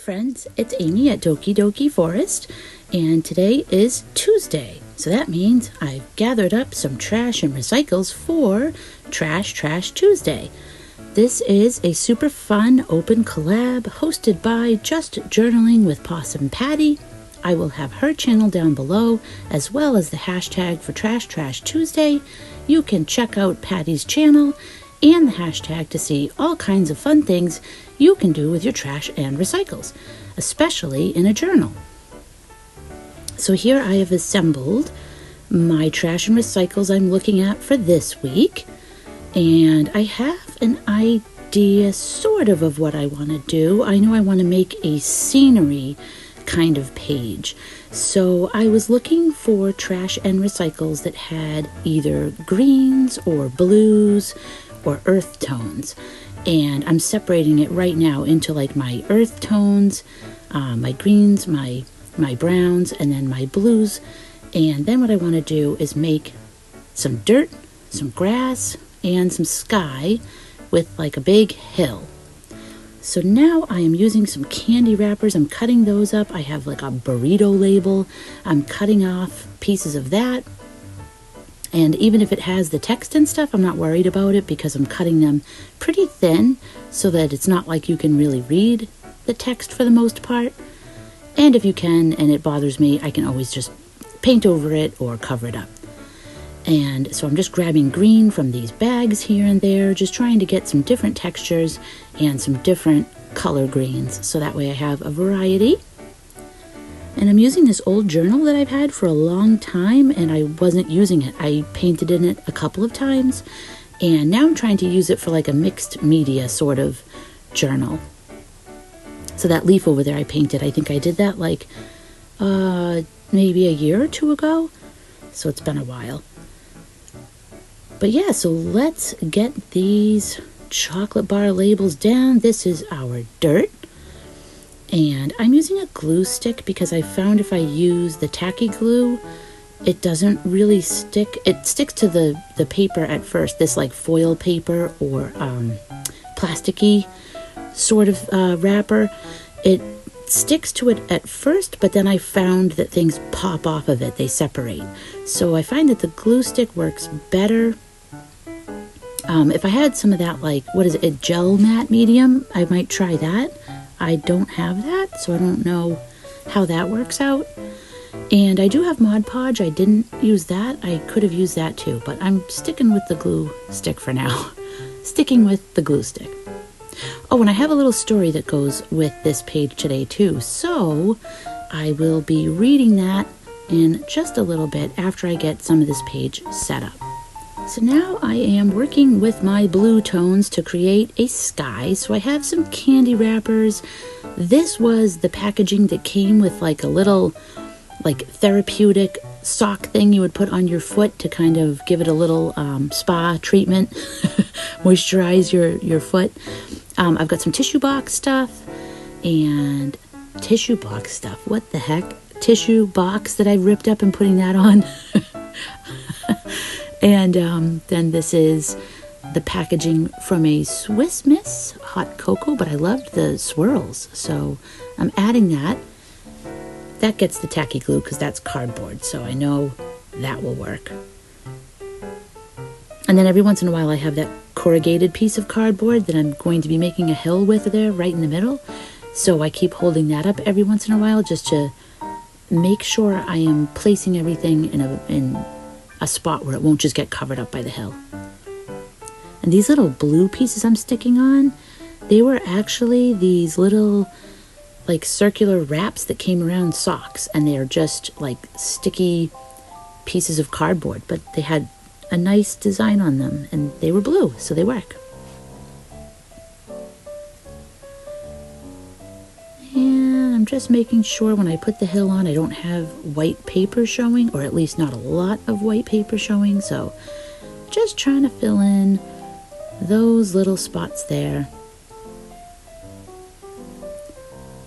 friends, it's Amy at Doki Doki Forest, and today is Tuesday, so that means I've gathered up some trash and recycles for Trash Tuesday. This is a super fun open collab hosted by Just Journaling with Possum Patty. I will have her channel down below, as well as the hashtag for Trash Tuesday. You can check out Patty's channel and the hashtag to see all kinds of fun things you can do with your trash and recycles, especially in a journal. So here I have assembled my trash and recycles I'm looking at for this week, and I have an idea sort of what I want to do. I know I want to make a scenery kind of page. So I was looking for trash and recycles that had either greens or blues or earth tones, and I'm separating it right now into like my earth tones, my greens, my browns, and then my blues. And then what I want to do is make some dirt, some grass, and some sky with like a big hill. So now I am using some candy wrappers. I'm cutting those up. I have like a burrito label. I'm cutting off pieces of that. And even if it has the text and stuff, I'm not worried about it because I'm cutting them pretty thin so that it's not like you can really read the text for the most part. And if you can and it bothers me, I can always just paint over it or cover it up. And so I'm just grabbing green from these bags here and there, just trying to get some different textures and some different color greens, so that way I have a variety. And I'm using this old journal that I've had for a long time, and I wasn't using it. I painted in it a couple of times, and now I'm trying to use it for like a mixed media sort of journal. So that leaf over there I painted, I think I did that like maybe a year or two ago. So it's been a while. But yeah, so let's get these chocolate bar labels down. This is our dirt. And I'm using a glue stick because I found if I use the tacky glue, it doesn't really stick. It sticks to the paper at first, this like foil paper or plasticky sort of wrapper. It sticks to it at first, but then I found that things pop off of it. They separate. So I find that the glue stick works better. If I had some of that, like, what is it, a gel matte medium, I might try that. I don't have that, so I don't know how that works out. And I do have Mod Podge. I didn't use that. I could have used that too, but I'm sticking with the glue stick for now. Sticking with the glue stick. Oh, and I have a little story that goes with this page today too, so I will be reading that in just a little bit after I get some of this page set up. So now I am working with my blue tones to create a sky. So I have some candy wrappers. This was the packaging that came with like a little like therapeutic sock thing you would put on your foot to kind of give it a little spa treatment, moisturize your foot. I've got some tissue box stuff and what the heck? Tissue box that I ripped up and putting that on. And then this is the packaging from a Swiss Miss hot cocoa, but I loved the swirls, so I'm adding that. That gets the tacky glue because that's cardboard, so I know that will work. And then every once in a while I have that corrugated piece of cardboard that I'm going to be making a hill with there right in the middle, so I keep holding that up every once in a while just to make sure I am placing everything in a spot where it won't just get covered up by the hill. And these little blue pieces I'm sticking on, they were actually these little like circular wraps that came around socks, and they are just like sticky pieces of cardboard, but they had a nice design on them and they were blue, so they work. I'm just making sure when I put the hill on I don't have white paper showing, or at least not a lot of white paper showing, so just trying to fill in those little spots there.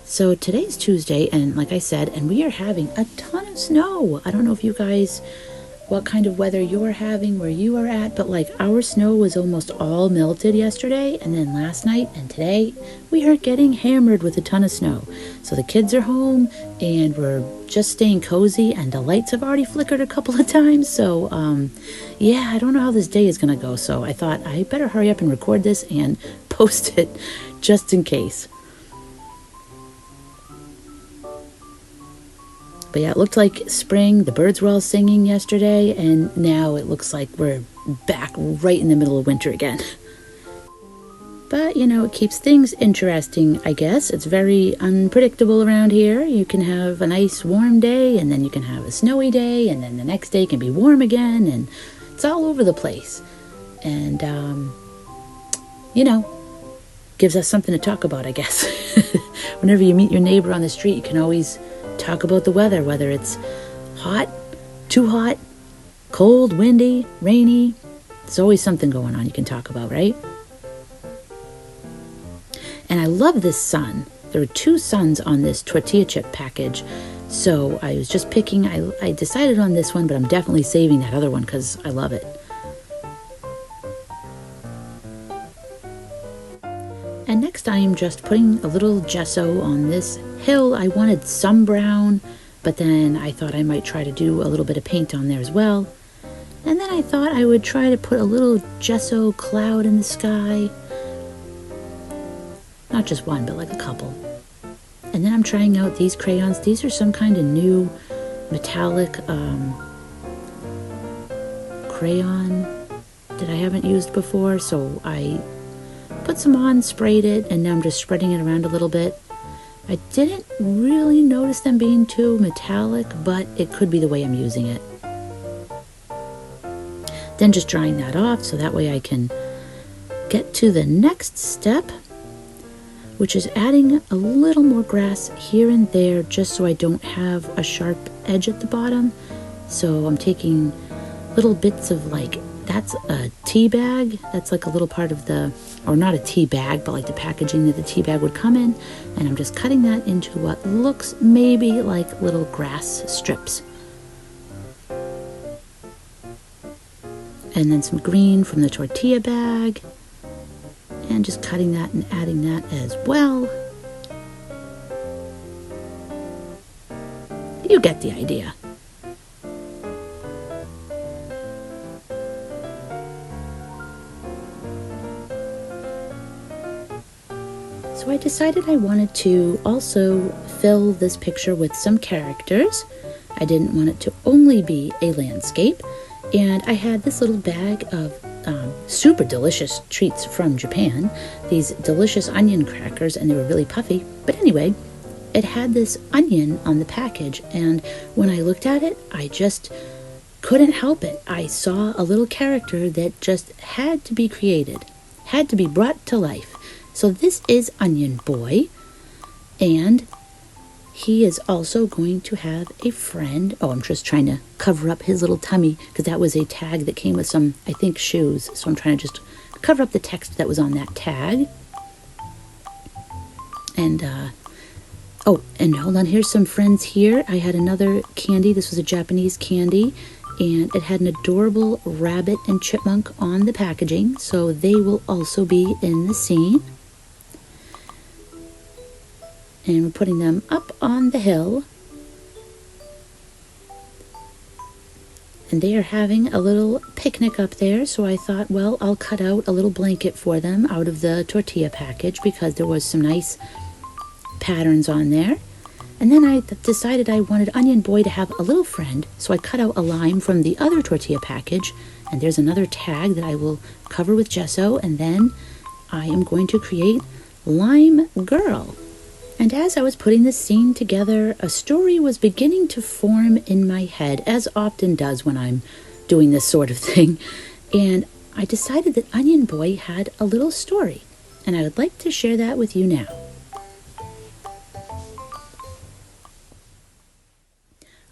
So today's Tuesday, and like I said, and we are having a ton of snow. I don't know if you guys what kind of weather you're having where you are at, but like our snow was almost all melted yesterday, and then last night and today we are getting hammered with a ton of snow. So the kids are home and we're just staying cozy, and the lights have already flickered a couple of times. So yeah, I don't know how this day is gonna go, so I thought I better hurry up and record this and post it just in case. But yeah, it looked like spring. The birds were all singing yesterday, and now it looks like we're back right in the middle of winter again. But, you know, it keeps things interesting, I guess. It's very unpredictable around here. You can have a nice warm day, and then you can have a snowy day, and then the next day can be warm again, and it's all over the place. And, you know, gives us something to talk about, I guess. Whenever you meet your neighbor on the street, you can always talk about the weather, whether it's hot, too hot, cold, windy, rainy. There's always something going on you can talk about, right? And I love this sun. There are 2 suns on this tortilla chip package. So I was just picking, I decided on this one, but I'm definitely saving that other one because I love it. And next I am just putting a little gesso on this hill. I wanted some brown, but then I thought I might try to do a little bit of paint on there as well. And then I thought I would try to put a little gesso cloud in the sky. Not just one, but like a couple. And then I'm trying out these crayons. These are some kind of new metallic crayon that I haven't used before, so I put some on, sprayed it, and now I'm just spreading it around a little bit. I didn't really notice them being too metallic, but it could be the way I'm using it. Then just drying that off so that way I can get to the next step, which is adding a little more grass here and there just so I don't have a sharp edge at the bottom. So I'm taking little bits of like, that's a tea bag. That's like a little part of the, or not a tea bag, but like the packaging that the tea bag would come in. And I'm just cutting that into what looks maybe like little grass strips. And then some green from the tortilla bag. And just cutting that and adding that as well. You get the idea. So I decided I wanted to also fill this picture with some characters. I didn't want it to only be a landscape. And I had this little bag of super delicious treats from Japan. These delicious onion crackers, and they were really puffy. But anyway, it had this onion on the package. And when I looked at it, I just couldn't help it. I saw a little character that just had to be created, had to be brought to life. So this is Onion Boy, and he is also going to have a friend. Oh, I'm just trying to cover up his little tummy because that was a tag that came with some, I think, shoes. So I'm trying to just cover up the text that was on that tag. And, oh, and hold on, here's some friends here. I had another candy. This was a Japanese candy, and it had an adorable rabbit and chipmunk on the packaging. So they will also be in the scene. And we're putting them up on the hill. And they are having a little picnic up there. So I thought, well, I'll cut out a little blanket for them out of the tortilla package because there was some nice patterns on there. And then I decided I wanted Onion Boy to have a little friend. So I cut out a lime from the other tortilla package. And there's another tag that I will cover with gesso. And then I am going to create Lime Girl. And as I was putting this scene together, a story was beginning to form in my head, as often does when I'm doing this sort of thing. And I decided that Onion Boy had a little story, and I would like to share that with you now.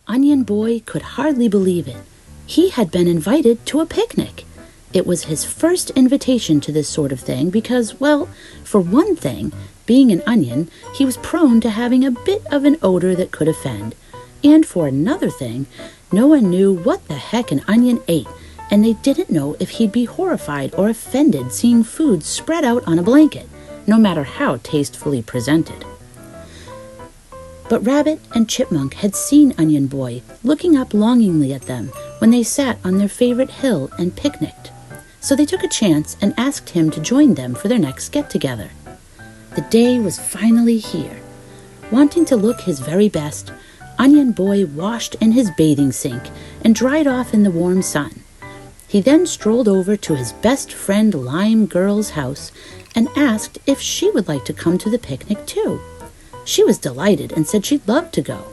Onion Boy could hardly believe it. He had been invited to a picnic. It was his first invitation to this sort of thing because, well, for one thing, being an onion, he was prone to having a bit of an odor that could offend. And for another thing, no one knew what the heck an onion ate, and they didn't know if he'd be horrified or offended seeing food spread out on a blanket, no matter how tastefully presented. But Rabbit and Chipmunk had seen Onion Boy looking up longingly at them when they sat on their favorite hill and picnicked, so they took a chance and asked him to join them for their next get-together. The day was finally here. Wanting to look his very best, Onion Boy washed in his bathing sink and dried off in the warm sun. He then strolled over to his best friend Lime Girl's house and asked if she would like to come to the picnic too. She was delighted and said she'd love to go.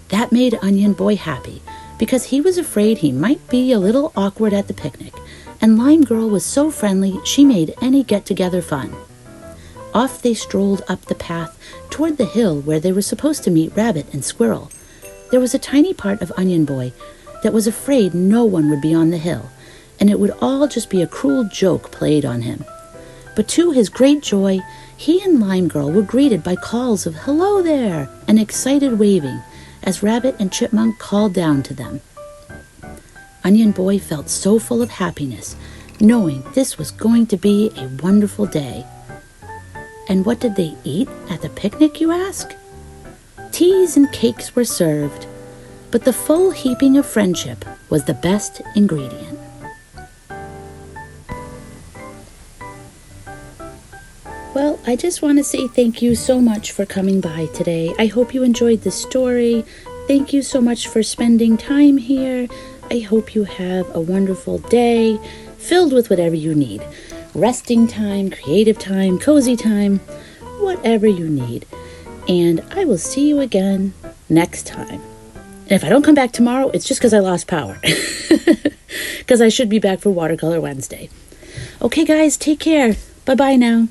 That made Onion Boy happy because he was afraid he might be a little awkward at the picnic, and Lime Girl was so friendly she made any get-together fun. Off they strolled up the path toward the hill where they were supposed to meet Rabbit and Squirrel. There was a tiny part of Onion Boy that was afraid no one would be on the hill, and it would all just be a cruel joke played on him. But to his great joy, he and Lime Girl were greeted by calls of "Hello there!" and excited waving as Rabbit and Chipmunk called down to them. Onion Boy felt so full of happiness, knowing this was going to be a wonderful day. And what did they eat at the picnic, you ask? Teas and cakes were served, but the full heaping of friendship was the best ingredient. Well, I just want to say thank you so much for coming by today. I hope you enjoyed the story. Thank you so much for spending time here. I hope you have a wonderful day filled with whatever you need. Resting time, creative time, cozy time, whatever you need. And I will see you again next time. And if I don't come back tomorrow, it's just because I lost power. Because I should be back for Watercolor Wednesday. Okay, guys, take care. Bye-bye now.